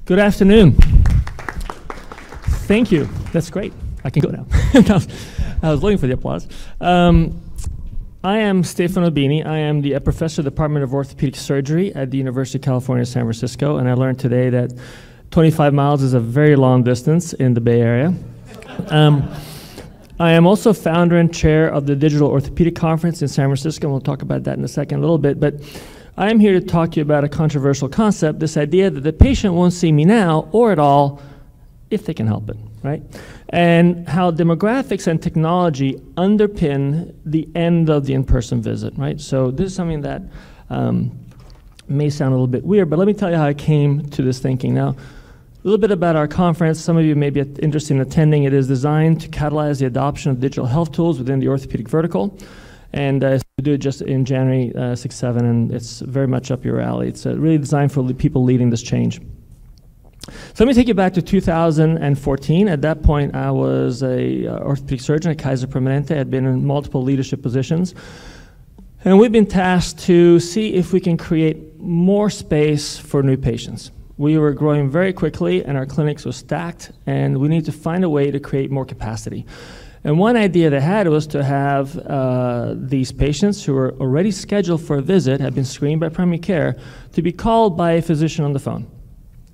Good afternoon. Thank you. That's great. I can go now. I was looking for the applause. I am Stefano Bini. I am the professor of the Department of Orthopedic Surgery at the University of California, San Francisco, and I learned today that 25 miles is a very long distance in the Bay Area. I am also founder and chair of the Digital Orthopedic Conference in San Francisco, and we'll talk about that in a second a little bit, but I am here to talk to you about a controversial concept, this idea that the patient won't see me now or at all if they can help it, right? And how demographics and technology underpin the end of the in-person visit, right? So this is something that may sound a little bit weird, but let me tell you how I came to this thinking. Now, a little bit about our conference. Some of you may be interested in attending. It is designed to catalyze the adoption of digital health tools within the orthopedic vertical. And we do it just in January 6-7, and it's very much up your alley. It's really designed for people leading this change. So let me take you back to 2014. At that point, I was a orthopedic surgeon at Kaiser Permanente. I'd been in multiple leadership positions. And we've been tasked to see if we can create more space for new patients. We were growing very quickly, and our clinics were stacked, and we need to find a way to create more capacity. And one idea they had was to have these patients who were already scheduled for a visit, had been screened by primary care, to be called by a physician on the phone.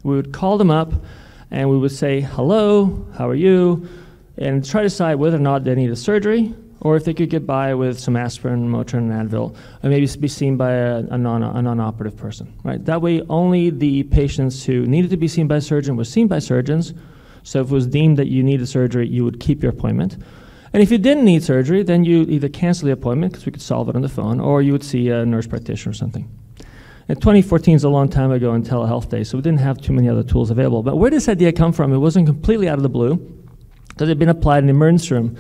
We would call them up, and we would say, hello, how are you, and try to decide whether or not they needed surgery, or if they could get by with some aspirin, Motrin, and Advil, or maybe be seen by a non-operative person, right? That way, only the patients who needed to be seen by a surgeon were seen by surgeons. So if it was deemed that you needed surgery, you would keep your appointment. And if you didn't need surgery, then you either cancel the appointment, because we could solve it on the phone, or you would see a nurse practitioner or something. And 2014 is a long time ago in telehealth days, so we didn't have too many other tools available. But where did this idea come from? It wasn't completely out of the blue, because it had been applied in the emergency room.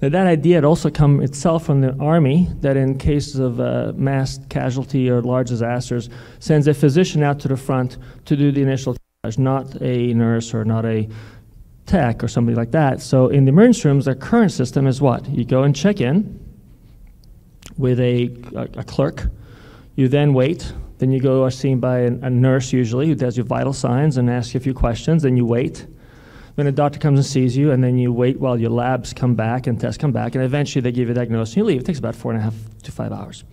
Now, that idea had also come itself from the Army, that in cases of mass casualty or large disasters, sends a physician out to the front to do the initial triage, not a nurse or not a tech or somebody like that. So in the emergency rooms, our current system is what? You go and check in with a clerk. You then wait. Then you go are seen by a nurse usually who does your vital signs and asks you a few questions. Then you wait. Then a doctor comes and sees you, and then you wait while your labs come back and tests come back, and eventually they give you a diagnosis and you leave. It takes about 4.5 to 5 hours.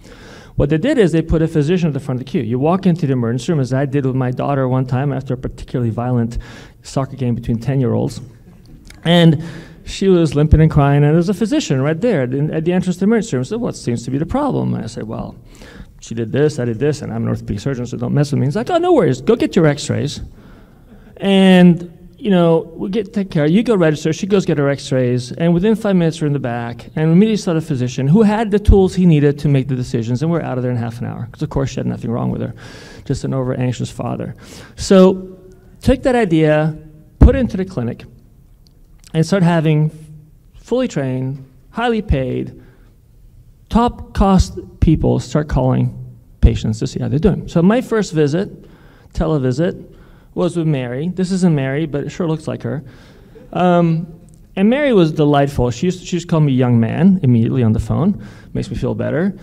What they did is they put a physician at the front of the queue. You walk into the emergency room, as I did with my daughter one time after a particularly violent soccer game between 10-year-olds. And she was limping and crying, and there's a physician right there at the entrance to the emergency room. So what seems to be the problem? And I said, well, she did this, I did this, and I'm an orthopedic surgeon, so don't mess with me. He's like, oh, no worries. Go get your x-rays. And we'll take care. You go register. She goes get her x-rays. And within 5 minutes, we're in the back. And we immediately saw the physician who had the tools he needed to make the decisions. And we're out of there in half an hour. Because, of course, she had nothing wrong with her. Just an over-anxious father. So take that idea, put it into the clinic, and start having fully trained, highly paid, top-cost people start calling patients to see how they're doing. So my first visit, televisit, was with Mary. This isn't Mary, but it sure looks like her. And Mary was delightful. She used to call me young man immediately on the phone. Makes me feel better.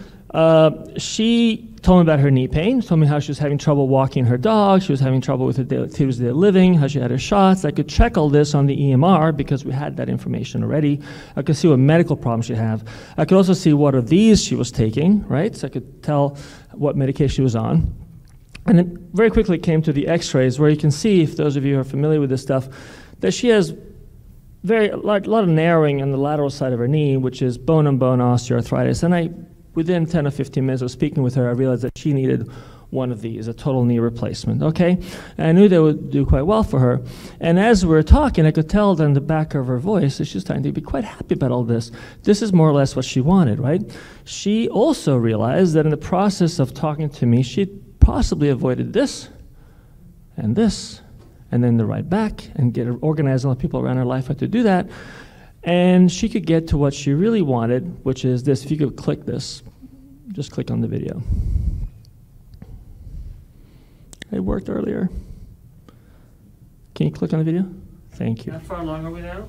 She told me about her knee pain, told me how she was having trouble walking her dog, she was having trouble with her activities of daily living, how she had her shots. I could check all this on the EMR because we had that information already. I could see what medical problems she had. I could also see what of these she was taking, right? So I could tell what medication she was on. And it very quickly came to the x-rays, where you can see, if those of you who are familiar with this stuff, that she has a lot of narrowing on the lateral side of her knee, which is bone-on-bone osteoarthritis. And within 10 or 15 minutes of speaking with her, I realized that she needed one of these, a total knee replacement, okay? And I knew they would do quite well for her. And as we were talking, I could tell in the back of her voice that she was starting to be quite happy about all this. This is more or less what she wanted, right? She also realized that in the process of talking to me, she'd possibly avoided this, and then the ride back, and get organized. All the people around her life had to do that. And she could get to what she really wanted, which is this. If you could click this, just click on the video. It worked earlier. Can you click on the video? Thank you. How far along are we now?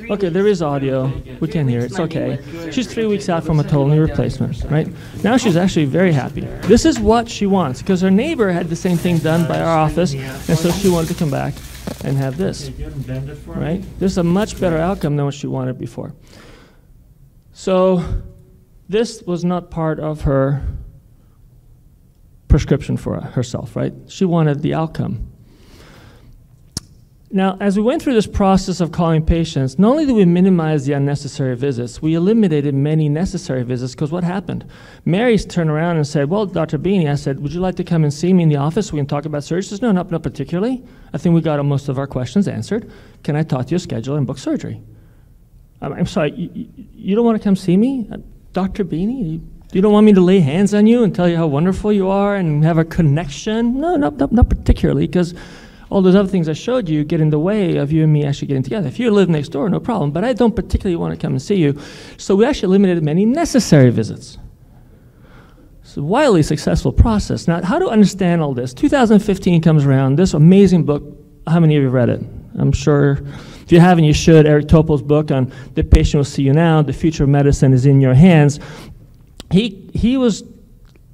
Okay, there is audio. We can hear it. It's okay. She's 3 weeks out from a total knee replacement, right? Now she's actually very happy. This is what she wants, because her neighbor had the same thing done by our office, and so she wanted to come back and have this, right? This is a much better outcome than what she wanted before. So this was not part of her prescription for herself, right? She wanted the outcome. Now, as we went through this process of calling patients, not only did we minimize the unnecessary visits, we eliminated many necessary visits, because what happened? Mary's turned around and said, well, Dr. Bini, I said, would you like to come and see me in the office? We can talk about surgery. She says, no, not particularly. I think we got most of our questions answered. Can I talk to your schedule and book surgery? I'm sorry, you don't want to come see me? Dr. Bini, you don't want me to lay hands on you and tell you how wonderful you are and have a connection? No, not particularly, because all those other things I showed you get in the way of you and me actually getting together. If you live next door, no problem, but I don't particularly want to come and see you. So we actually eliminated many necessary visits. It's a wildly successful process. Now, how to understand all this? 2015 comes around, this amazing book. How many of you read it? I'm sure if you haven't, you should. Eric Topol's book on The Patient Will See You Now, The Future of Medicine is in Your Hands. He was,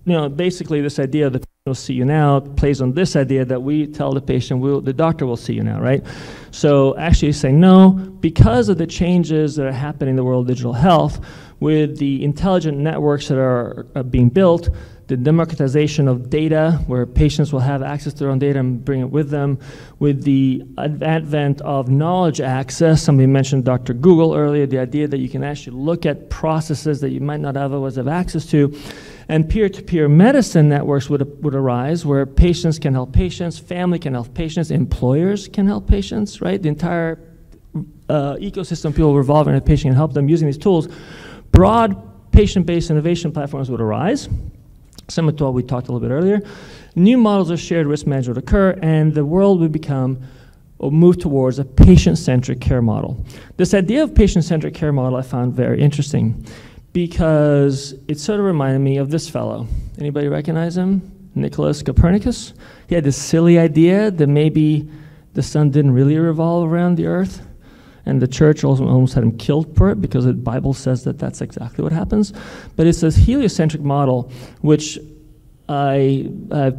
basically this idea of the patient will see you now plays on this idea that we tell the patient, the doctor will see you now, right? So actually saying no, because of the changes that are happening in the world of digital health, with the intelligent networks that are being built, the democratization of data, where patients will have access to their own data and bring it with them, with the advent of knowledge access. Somebody mentioned Dr. Google earlier, the idea that you can actually look at processes that you might not otherwise have access to, and peer-to-peer medicine networks would arise, where patients can help patients, family can help patients, employers can help patients, right? The entire ecosystem people revolving around a patient can help them using these tools. Broad patient-based innovation platforms would arise, similar to what we talked a little bit earlier. New models of shared risk management would occur, and the world would become or move towards a patient-centric care model. This idea of patient-centric care model I found very interesting, because it sort of reminded me of this fellow. Anybody recognize him? Nicholas Copernicus. He had this silly idea that maybe the sun didn't really revolve around the earth, and the church almost had him killed for it, because the Bible says that that's exactly what happens. But it's this heliocentric model, which I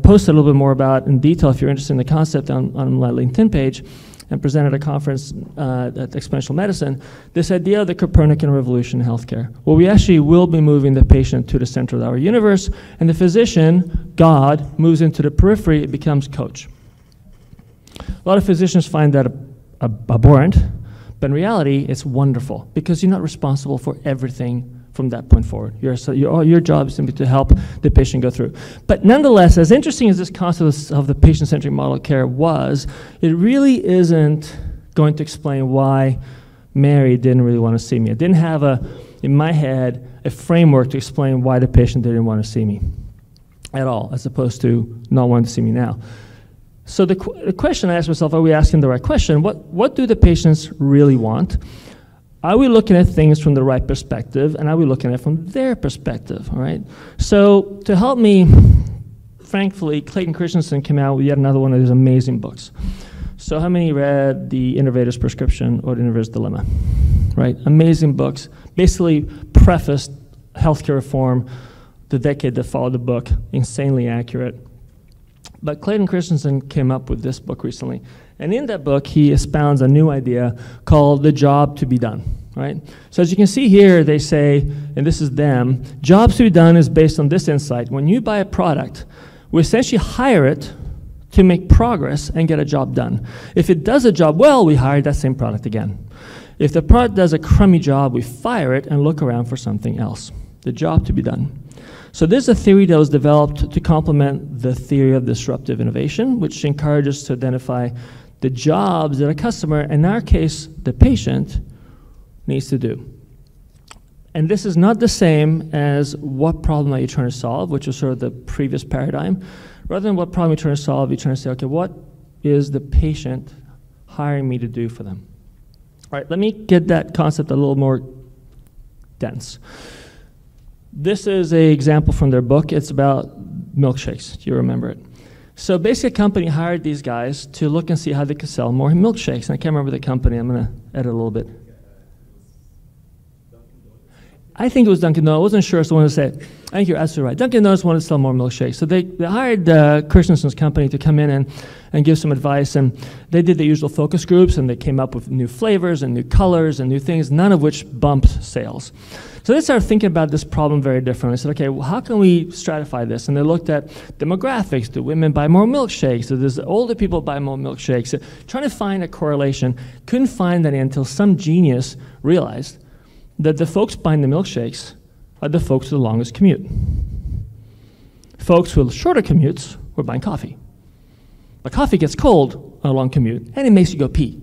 posted a little bit more about in detail if you're interested in the concept on my LinkedIn page, and presented at a conference at Exponential Medicine, this idea of the Copernican revolution in healthcare, where we actually will be moving the patient to the center of our universe, and the physician, God, moves into the periphery, it becomes coach. A lot of physicians find that abhorrent, but in reality, it's wonderful, because you're not responsible for everything from that point forward. Your job is simply to help the patient go through. But nonetheless, as interesting as this concept of the patient-centric model of care was, it really isn't going to explain why Mary didn't really want to see me. I didn't have, in my head, a framework to explain why the patient didn't want to see me at all, as opposed to not wanting to see me now. So the question I asked myself, are we asking the right question? What do the patients really want? Are we looking at things from the right perspective, and are we looking at it from their perspective, all right? So to help me, thankfully, Clayton Christensen came out with yet another one of these amazing books. So how many read The Innovator's Prescription or The Innovator's Dilemma, right? Amazing books, basically prefaced healthcare reform, the decade that followed the book, insanely accurate. But Clayton Christensen came up with this book recently. And in that book, he expounds a new idea called the job to be done, right? So as you can see here, they say, and this is them, jobs to be done is based on this insight. When you buy a product, we essentially hire it to make progress and get a job done. If it does a job well, we hire that same product again. If the product does a crummy job, we fire it and look around for something else. The job to be done. So this is a theory that was developed to complement the theory of disruptive innovation, which encourages us to identify the jobs that a customer, in our case, the patient, needs to do. And this is not the same as what problem are you trying to solve, which was sort of the previous paradigm. Rather than what problem you're trying to solve, you're trying to say, okay, what is the patient hiring me to do for them? All right, let me get that concept a little more dense. This is an example from their book. It's about milkshakes. Do you remember it? So basically, a company hired these guys to look and see how they could sell more milkshakes. And I can't remember the company. I'm going to edit a little bit. I think it was Dunkin' Donuts. I wasn't sure, so I wanted to say it. I think you're absolutely right. Dunkin' Donuts wanted to sell more milkshakes. So they hired Christensen's company to come in and give some advice. And they did the usual focus groups, and they came up with new flavors and new colors and new things, none of which bumped sales. So they started thinking about this problem very differently. They said, okay, well, how can we stratify this? And they looked at demographics. Do women buy more milkshakes? Do older people buy more milkshakes? Trying to find a correlation. Couldn't find any until some genius realized that the folks buying the milkshakes are the folks with the longest commute. Folks with shorter commutes were buying coffee. But coffee gets cold on a long commute, and it makes you go pee.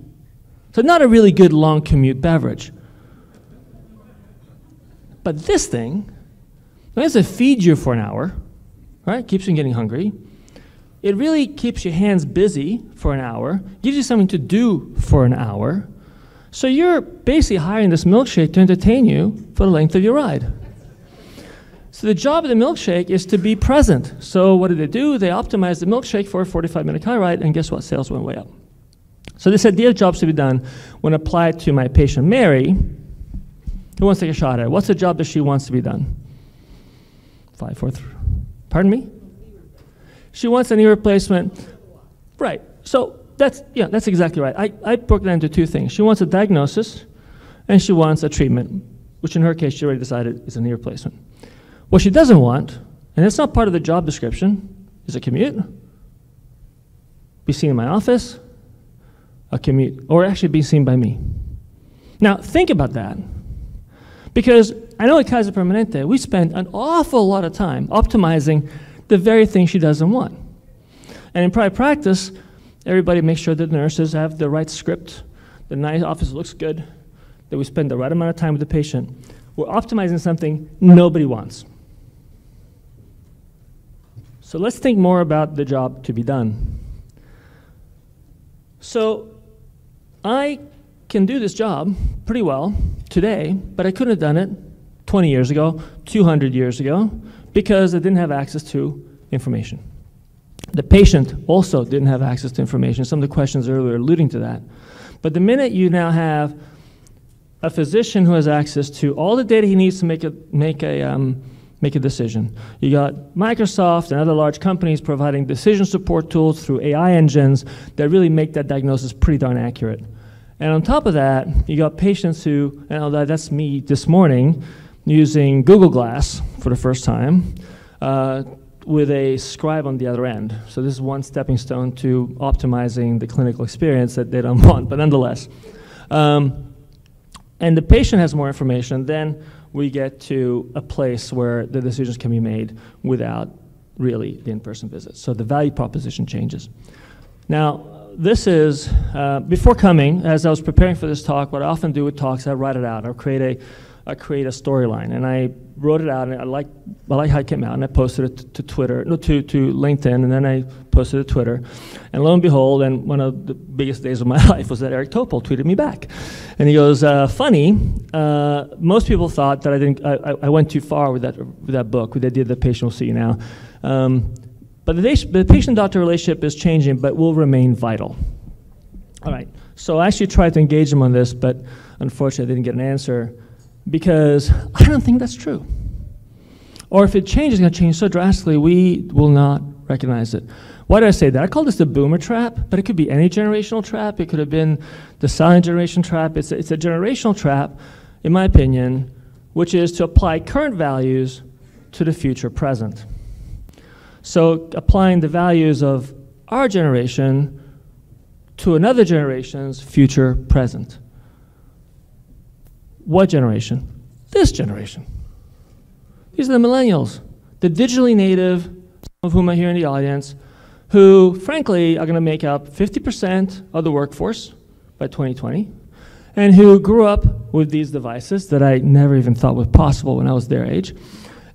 So not a really good long commute beverage. But this thing, it feeds you for an hour, right? Keeps you from getting hungry. It really keeps your hands busy for an hour, gives you something to do for an hour. So you're basically hiring this milkshake to entertain you for the length of your ride. So the job of the milkshake is to be present. So what did they do? They optimized the milkshake for a 45-minute car ride, and guess what? Sales went way up. So this idea of jobs to be done, when applied to my patient Mary, who wants to take a shot at it? What's the job that she wants to be done? 5, 4, 3. Pardon me? She wants a knee replacement. Right. So that's exactly right. I broke that into two things. She wants a diagnosis, and she wants a treatment, which in her case she already decided is a knee replacement. What she doesn't want, and it's not part of the job description, is a commute, be seen in my office, a commute, or actually be seen by me. Now think about that, because I know at Kaiser Permanente we spend an awful lot of time optimizing the very thing she doesn't want. And in private practice, everybody makes sure that the nurses have the right script, the nice office looks good, that we spend the right amount of time with the patient. We're optimizing something nobody wants. So let's think more about the job to be done. So I can do this job pretty well today, but I couldn't have done it 20 years ago, 200 years ago, because I didn't have access to information. The patient also didn't have access to information. Some of the questions earlier are alluding to that. But the minute you now have a physician who has access to all the data he needs to make a decision. You got Microsoft and other large companies providing decision support tools through AI engines that really make that diagnosis pretty darn accurate. And on top of that, you got patients who, and that's me this morning, using Google Glass for the first time, with a scribe on the other end. So this is one stepping stone to optimizing the clinical experience that they don't want, but nonetheless. And the patient has more information, then we get to a place where the decisions can be made without really the in-person visits. So the value proposition changes. Now, this is, before coming, as I was preparing for this talk, what I often do with talks, I write it out. I'll create a storyline, and I wrote it out, and I like how it came out, and I posted it to Twitter, no, to LinkedIn, and then I posted it to Twitter. And lo and behold, and one of the biggest days of my life was that Eric Topol tweeted me back. And he goes, funny, most people thought that I went too far with that book, with the idea that the patient will see you now. But the patient-doctor relationship is changing, but will remain vital. All right, so I actually tried to engage him on this, but unfortunately I didn't get an answer, because I don't think that's true. Or if it changes, it's going to change so drastically, we will not recognize it. Why did I say that? I call this the boomer trap, but it could be any generational trap. It could have been the silent generation trap. It's a generational trap, in my opinion, which is to apply current values to the future present. So applying the values of our generation to another generation's future present. What generation? This generation. These are the millennials, the digitally native, some of whom are here in the audience, who, frankly, are going to make up 50% of the workforce by 2020, and who grew up with these devices that I never even thought was possible when I was their age,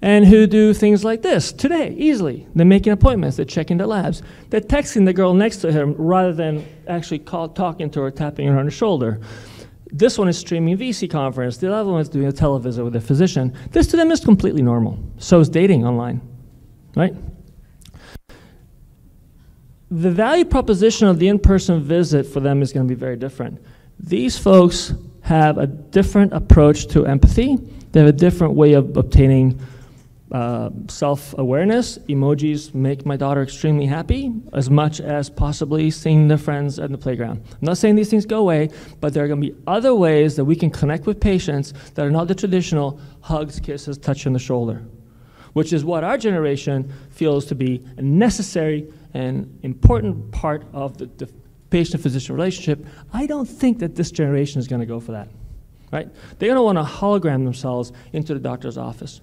and who do things like this today, easily. They're making appointments, they're checking their labs, they're texting the girl next to him rather than actually talking to her, tapping her on the shoulder. This one is streaming VSee conference. The other one is doing a televisit with a physician. This to them is completely normal. So is dating online, right? The value proposition of the in-person visit for them is going to be very different. These folks have a different approach to empathy, They have a different way of obtaining self-awareness. Emojis make my daughter extremely happy, as much as possibly seeing their friends at the playground. I'm not saying these things go away, but there are going to be other ways that we can connect with patients that are not the traditional hugs, kisses, touch on the shoulder, which is what our generation feels to be a necessary and important part of the patient-physician relationship. I don't think that this generation is going to go for that, right? They're going to want to hologram themselves into the doctor's office.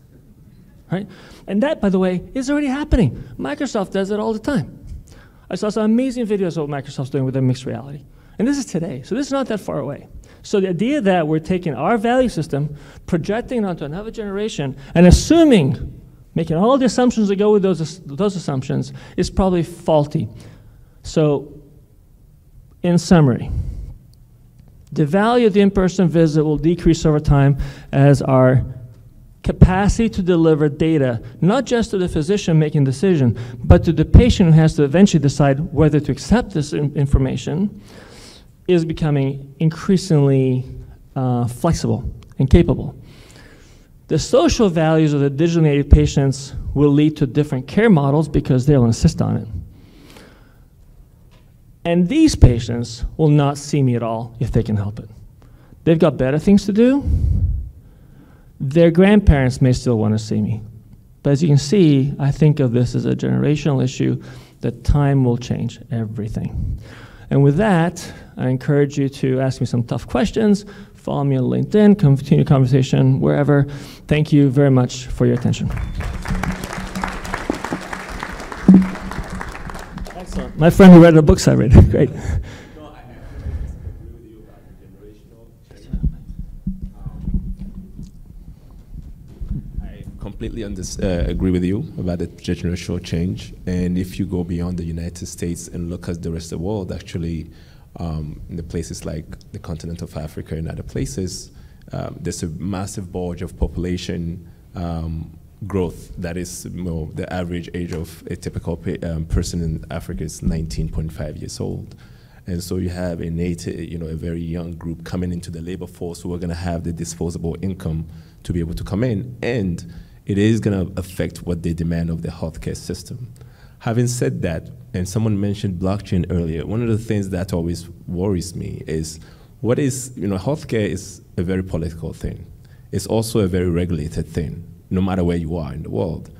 Right? And that, by the way, is already happening. Microsoft does it all the time. I saw some amazing videos of what Microsoft's doing with their mixed reality. And this is today, so this is not that far away. So the idea that we're taking our value system, projecting it onto another generation, and assuming, making all the assumptions that go with those assumptions, is probably faulty. So, in summary, the value of the in-person visit will decrease over time as our capacity to deliver data, not just to the physician making the decision, but to the patient who has to eventually decide whether to accept this information, is becoming increasingly flexible and capable. The social values of the digitally native patients will lead to different care models because they'll insist on it. And these patients will not see me at all if they can help it. They've got better things to do. Their grandparents may still want to see me. But as you can see, I think of this as a generational issue that time will change everything. And with that, I encourage you to ask me some tough questions. Follow me on LinkedIn, continue conversation wherever. Thank you very much for your attention. Excellent. My friend who read the books I read. Great. Completely agree with you about the generational change. And if you go beyond the United States and look at the rest of the world, actually, in the places like the continent of Africa and other places, there's a massive bulge of population growth. That is, the average age of a typical person in Africa is 19.5 years old. And so you have a very young group coming into the labor force who are going to have the disposable income to be able to come in, and it is going to affect what they demand of the healthcare system. Having said that, and someone mentioned blockchain earlier, one of the things that always worries me is healthcare is a very political thing. It's also a very regulated thing, no matter where you are in the world.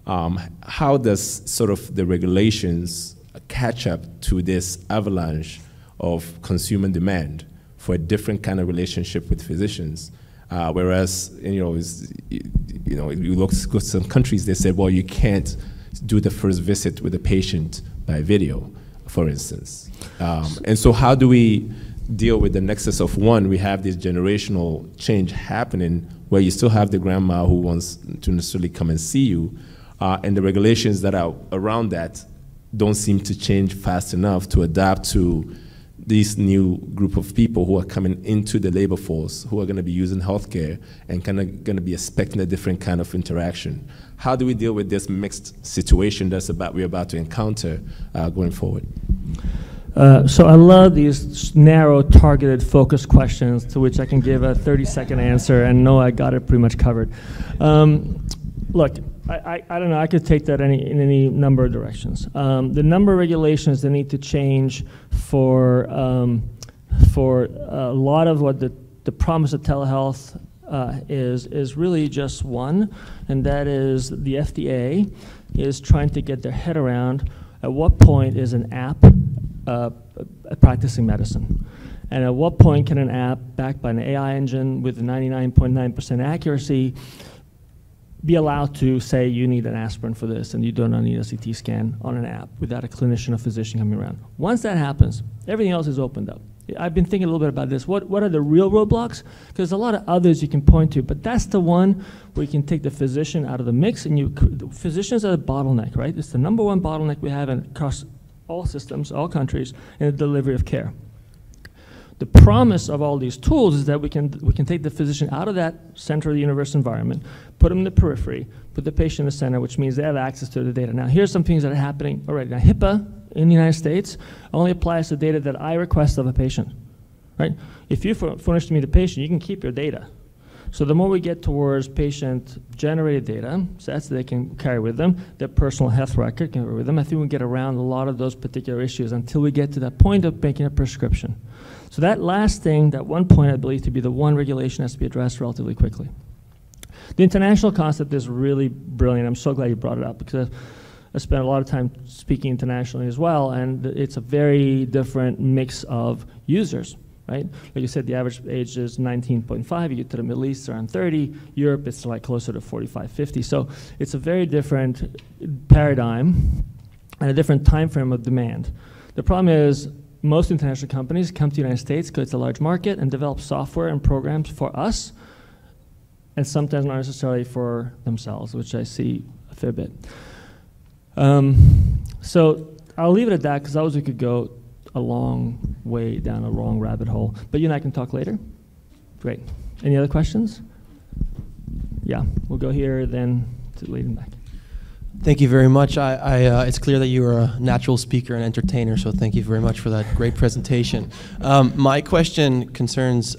How does sort of the regulations catch up to this avalanche of consumer demand for a different kind of relationship with physicians? Whereas, you look at some countries, they said, well, you can't do the first visit with the patient by video, for instance. And so how do we deal with the nexus of, one, we have this generational change happening where you still have the grandma who wants to necessarily come and see you, and the regulations that are around that don't seem to change fast enough to adapt to this new group of people who are coming into the labor force, who are going to be using healthcare and kind of going to be expecting a different kind of interaction. How do we deal with this mixed situation we're about to encounter going forward? So I love these narrow, targeted, focused questions to which I can give a 30-second answer and know I got it pretty much covered. Look, I don't know, I could take that in any number of directions. The number of regulations that need to change for a lot of what the promise of telehealth is really just one, and that is the FDA is trying to get their head around at what point is an app practicing medicine. And at what point can an app backed by an AI engine with 99.9% accuracy be allowed to say you need an aspirin for this and you do not need a CT scan on an app without a clinician or physician coming around. Once that happens, everything else is opened up. I've been thinking a little bit about this. What are the real roadblocks? Because there's a lot of others you can point to, but that's the one where you can take the physician out of the mix, and physicians are the bottleneck, right? It's the number one bottleneck we have across all systems, all countries, in the delivery of care. The promise of all these tools is that we can take the physician out of that center of the universe environment, put them in the periphery, put the patient in the center, which means they have access to the data. Now, here's some things that are happening already. Now, HIPAA in the United States only applies to data that I request of a patient, right? If you furnish to me the patient, you can keep your data. So the more we get towards patient-generated data, sets that they can carry with them, their personal health record can carry with them, I think we get around a lot of those particular issues until we get to that point of making a prescription. So that last thing, that one point, I believe to be the one regulation has to be addressed relatively quickly. The international concept is really brilliant. I'm so glad you brought it up because I spent a lot of time speaking internationally as well, and it's a very different mix of users. Right? Like you said, the average age is 19.5. You get to the Middle East, around 30. Europe, it's like closer to 45, 50. So it's a very different paradigm and a different time frame of demand. The problem is most international companies come to the United States because it's a large market and develop software and programs for us, and sometimes not necessarily for themselves, which I see a fair bit. So I'll leave it at that because otherwise we could go a long way down a wrong rabbit hole. But you and I can talk later. Great. Any other questions? Yeah, we'll go here, then to lead him back. Thank you very much. It's clear that you are a natural speaker and entertainer, so thank you very much for that great presentation. My question concerns,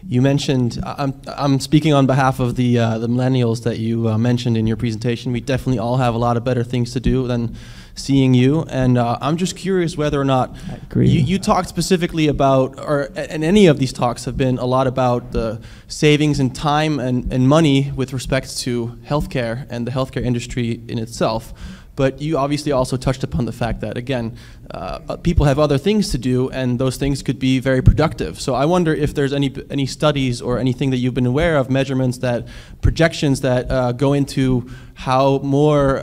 you mentioned, I'm speaking on behalf of the millennials that you mentioned in your presentation. We definitely all have a lot of better things to do than seeing you, and I'm just curious whether or not you talked specifically about, and any of these talks have been a lot about the savings in time and money with respect to healthcare and the healthcare industry in itself. But you obviously also touched upon the fact that, again, people have other things to do, and those things could be very productive. So I wonder if there's any studies or anything that you've been aware of, measurements that, projections that go into how more,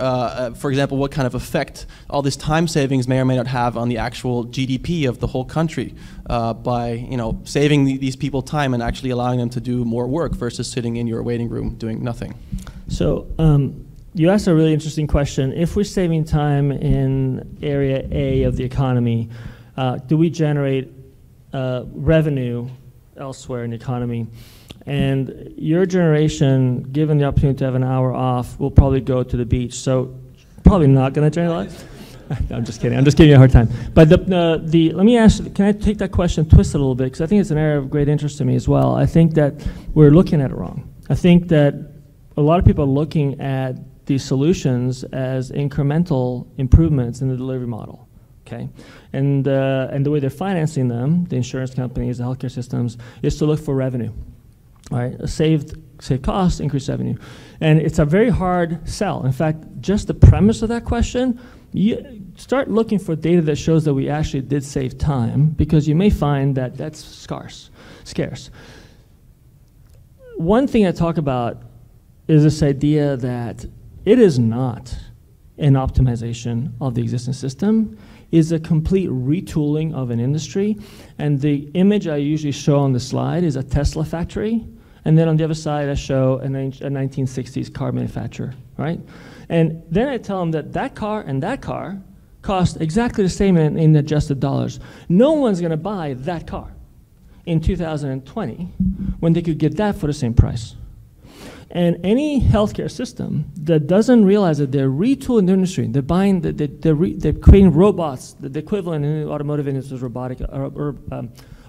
for example, what kind of effect all this time savings may or may not have on the actual GDP of the whole country by, saving these people time and actually allowing them to do more work versus sitting in your waiting room doing nothing. So. You asked a really interesting question. If we're saving time in area A of the economy, do we generate revenue elsewhere in the economy? And your generation, given the opportunity to have an hour off, will probably go to the beach. So probably not going to generate a lot. No, I'm just kidding. I'm just giving you a hard time. But let me ask, can I take that question, twist it a little bit? Because I think it's an area of great interest to me as well. I think that we're looking at it wrong. I think that a lot of people are looking at these solutions as incremental improvements in the delivery model, okay? And the way they're financing them, the insurance companies, the healthcare systems, is to look for revenue, all right? Save costs, increase revenue. And it's a very hard sell. In fact, just the premise of that question, you start looking for data that shows that we actually did save time, because you may find that that's scarce. One thing I talk about is this idea that it is not an optimization of the existing system, is a complete retooling of an industry. And the image I usually show on the slide is a Tesla factory, and then on the other side I show a 1960s car manufacturer, right? And then I tell them that that car and that car cost exactly the same in adjusted dollars. No one's gonna buy that car in 2020 when they could get that for the same price. And any healthcare system that doesn't realize that they're retooling the industry, they're buying, they're creating robots, the equivalent in the automotive industry is robotic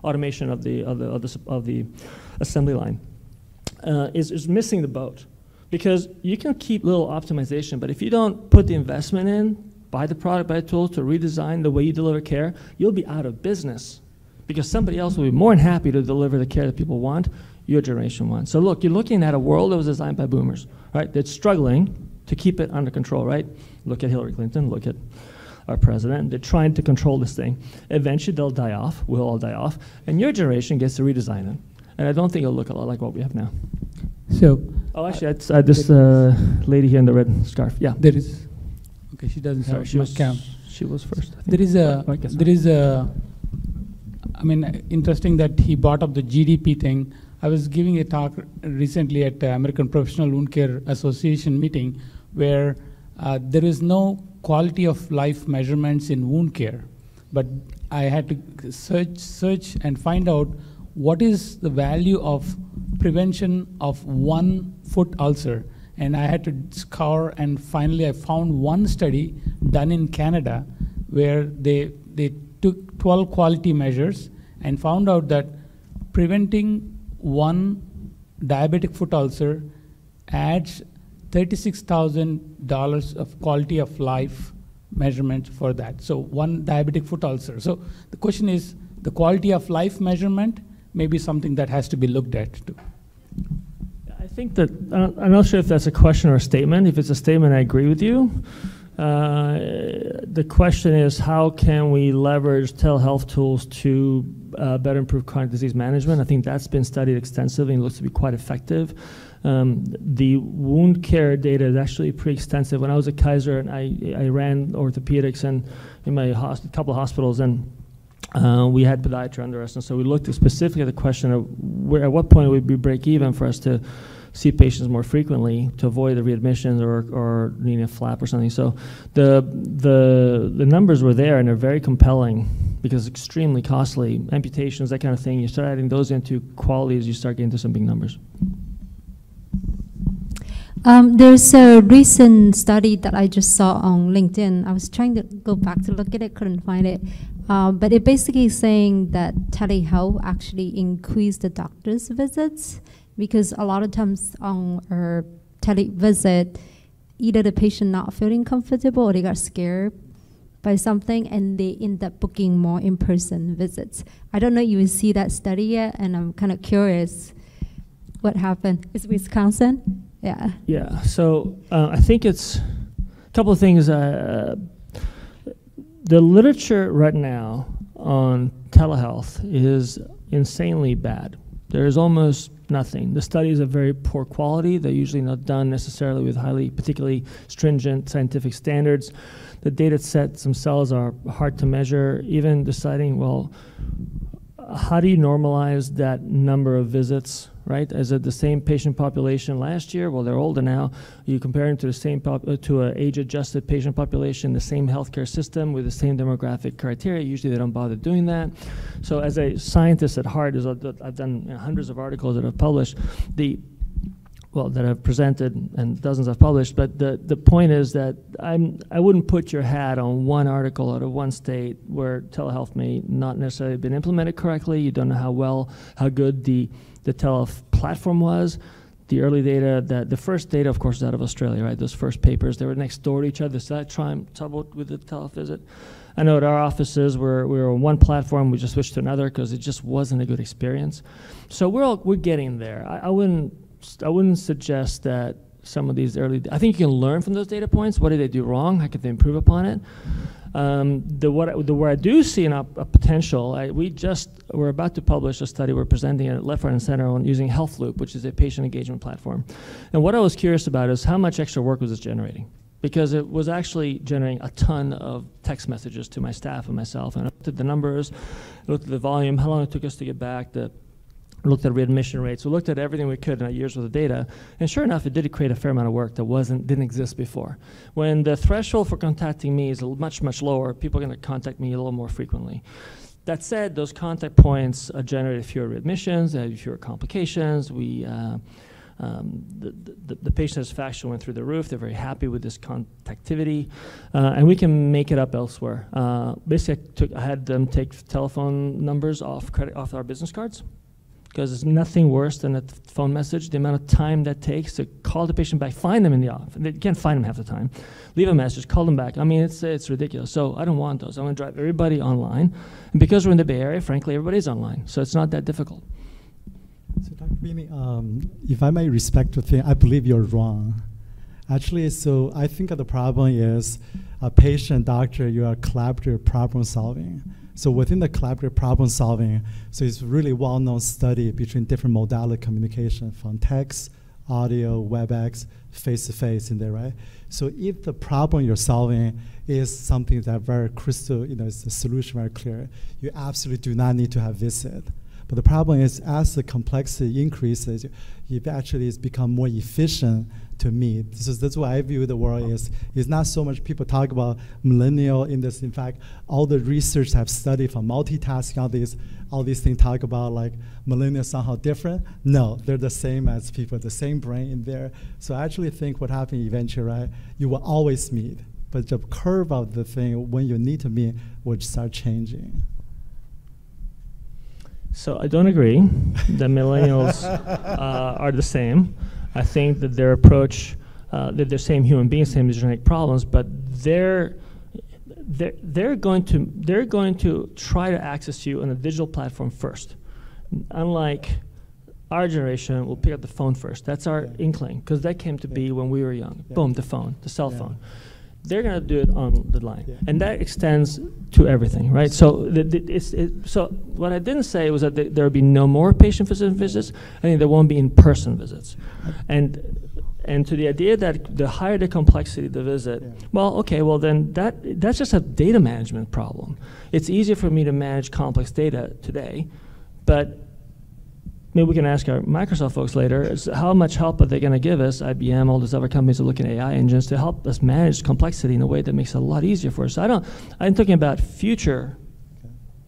automation of the assembly line, is missing the boat. Because you can keep little optimization, but if you don't put the investment in, buy the product, buy the tools to redesign the way you deliver care, you'll be out of business. Because somebody else will be more than happy to deliver the care that people want, your generation wants. So look, you're looking at a world that was designed by boomers, right? That's struggling to keep it under control, right? Look at Hillary Clinton, look at our president. They're trying to control this thing. Eventually they'll die off, we'll all die off, and your generation gets to redesign it. And I don't think it'll look a lot like what we have now. So, oh, actually, this lady here in the red scarf. Yeah. There is. Okay, she doesn't have much camp. She was first. There is a. I mean, interesting that he brought up the GDP thing. I was giving a talk recently at the American Professional Wound Care Association meeting where there is no quality of life measurements in wound care, but I had to search and find out what is the value of prevention of one foot ulcer. And I had to scour, and finally I found one study done in Canada where they took 12 quality measures and found out that preventing one diabetic foot ulcer adds $36,000 of quality of life measurement for that. So one diabetic foot ulcer. So the question is, the quality of life measurement may be something that has to be looked at too. I think that, I'm not sure if that's a question or a statement. If it's a statement, I agree with you. The question is, how can we leverage telehealth tools to better improve chronic disease management? I think that's been studied extensively and looks to be quite effective. The wound care data is actually pretty extensive. When I was at Kaiser, and I ran orthopedics and in my couple of hospitals, and we had podiatry under us, and so we looked specifically at the question of at what point would we break even for us to see patients more frequently to avoid the readmissions or needing a flap or something. So the numbers were there, and they're very compelling because it's extremely costly. Amputations, that kind of thing. You start adding those into qualities, you start getting to some big numbers. There's a recent study that I just saw on LinkedIn. I was trying to go back to look at it, couldn't find it. But it basically is saying that telehealth actually increased the doctor's visits, because a lot of times on our televisit, either the patient not feeling comfortable or they got scared by something and they end up booking more in-person visits. I don't know if you see that study yet, and I'm kind of curious what happened. Is Wisconsin? Yeah. Yeah, so I think it's a couple of things. The literature right now on telehealth is insanely bad. There's almost nothing. The studies are very poor quality. They're usually not done necessarily with particularly stringent scientific standards. The data sets themselves are hard to measure. Even deciding, well, how do you normalize that number of visits, right? Is it the same patient population last year? Well, they're older now. You compare them to the same to an age-adjusted patient population, the same healthcare system with the same demographic criteria. Usually, they don't bother doing that. So, as a scientist at heart, I've done hundreds of articles that I've published, that I've presented, and dozens I've published. But the point is that I wouldn't put your hat on one article out of one state where telehealth may not necessarily have been implemented correctly. You don't know how good the telehealth platform was. The early data, the first data, of course, is out of Australia, right? Those first papers, they were next door to each other. So that trouble with the televisit. I know at our offices, we were on one platform. We just switched to another because it just wasn't a good experience. So we're getting there. I wouldn't suggest that some of these I think you can learn from those data points. What did they do wrong? How could they improve upon it? Where I do see a potential, we're about to publish a study. We're presenting it at Left, Right, and Center on using Health Loop, which is a patient engagement platform. And what I was curious about is how much extra work was this generating? Because it was actually generating a ton of text messages to my staff and myself. And I looked at the numbers, looked at the volume, how long it took us to get back, looked at readmission rates. We looked at everything we could in a year's worth of data, and sure enough, it did create a fair amount of work that didn't exist before. When the threshold for contacting me is much, much lower, people are going to contact me a little more frequently. That said, those contact points generated fewer readmissions, they had fewer complications. The patient satisfaction went through the roof. They're very happy with this contactivity, and we can make it up elsewhere. Basically, I had them take telephone numbers off our business cards, because there's nothing worse than a phone message, the amount of time that takes to call the patient back, find them in the office. You can't find them half the time. Leave a message, call them back. I mean, it's ridiculous. So I don't want those. I want to drive everybody online. And because we're in the Bay Area, frankly, everybody's online. So it's not that difficult. So Dr. Bini, if I may respect the thing, I believe you're wrong. Actually, so I think the problem is a patient, doctor, you are collaborative problem solving. So within the collaborative problem solving, so it's really well-known study between different modality communication from text, audio, WebEx, face-to-face in there, right? So if the problem you're solving is something that very crystal, it's the solution very clear, you absolutely do not need to have visit. But the problem is, as the complexity increases, it actually has become more efficient to meet. That's why I view the world is not so much people talk about millennial in this. In fact, all the research have studied from multitasking, all these things talk about like millennials somehow different. No, they're the same as people, the same brain in there. So I actually think what happens eventually, right, you will always meet. But the curve of the thing, when you need to meet, will start changing. So I don't agree that millennials are the same. I think that their approach, that they're same human beings, same genetic problems, but they're going to try to access you on a digital platform first. Unlike our generation, will pick up the phone first. That's our inkling, because that came to be when we were young. Boom, the phone, the cell phone. They're going to do it on the line, and that extends to everything, right? So, so what I didn't say was that there will be no more patient physician visits. I think there won't be in-person visits, and to the idea that the higher the complexity of the visit, well, okay, well then that's just a data management problem. It's easier for me to manage complex data today, but maybe we can ask our Microsoft folks later, is how much help are they going to give us, IBM, all these other companies are looking at AI engines to help us manage complexity in a way that makes it a lot easier for us. So I'm talking about future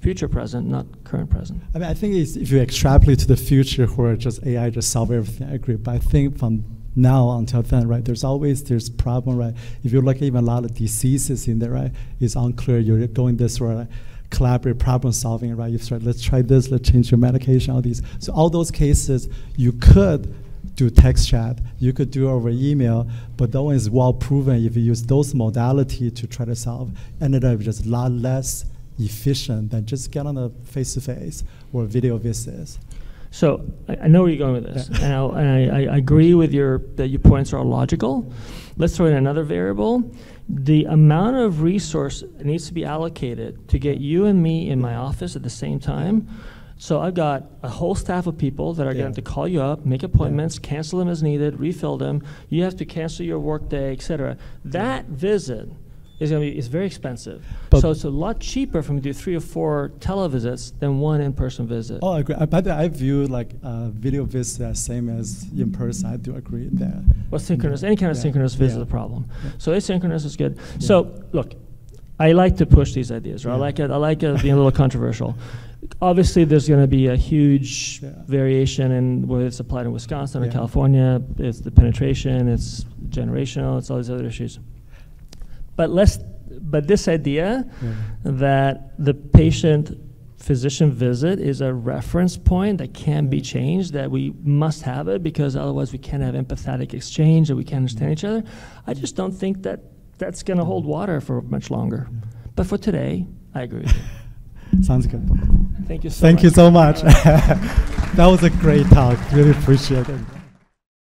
present, not current present. I mean, I think if you extrapolate to the future where just AI just solve everything, I agree. But I think from now until then, right, there's problem, right? If you look at even a lot of diseases in there, right, it's unclear. You're going this way, right? Collaborative problem solving, right? You start, let's try this, let's change your medication, all these. So all those cases, you could do text chat, you could do over email, but that one is well proven if you use those modalities to try to solve, ended up just a lot less efficient than just get on a face-to-face or video visits. So I know where you're going with this, and I agree with that your points are logical. Let's throw in another variable. The amount of resource needs to be allocated to get you and me in my office at the same time. So I've got a whole staff of people that are going to call you up, make appointments, cancel them as needed, refill them. You have to cancel your work day, etc. That visit is very expensive. But so it's a lot cheaper for me to do 3 or 4 televisits than 1 in-person visit. Oh, I agree. But I view like video visits as same as in person. I do agree there. Well, synchronous, any kind of synchronous visit is a problem. So asynchronous is good. So look, I like to push these ideas, right? I like it being a little controversial. Obviously, there's going to be a huge variation in whether it's applied in Wisconsin or California. It's the penetration, it's generational, it's all these other issues. But this idea that the patient-physician visit is a reference point that can be changed, that we must have it because otherwise we can't have empathetic exchange and we can't understand each other, I just don't think that that's going to hold water for much longer. But for today, I agree with you. Sounds good. Thank you so much. Thank you so much. That was a great talk. Really appreciate it.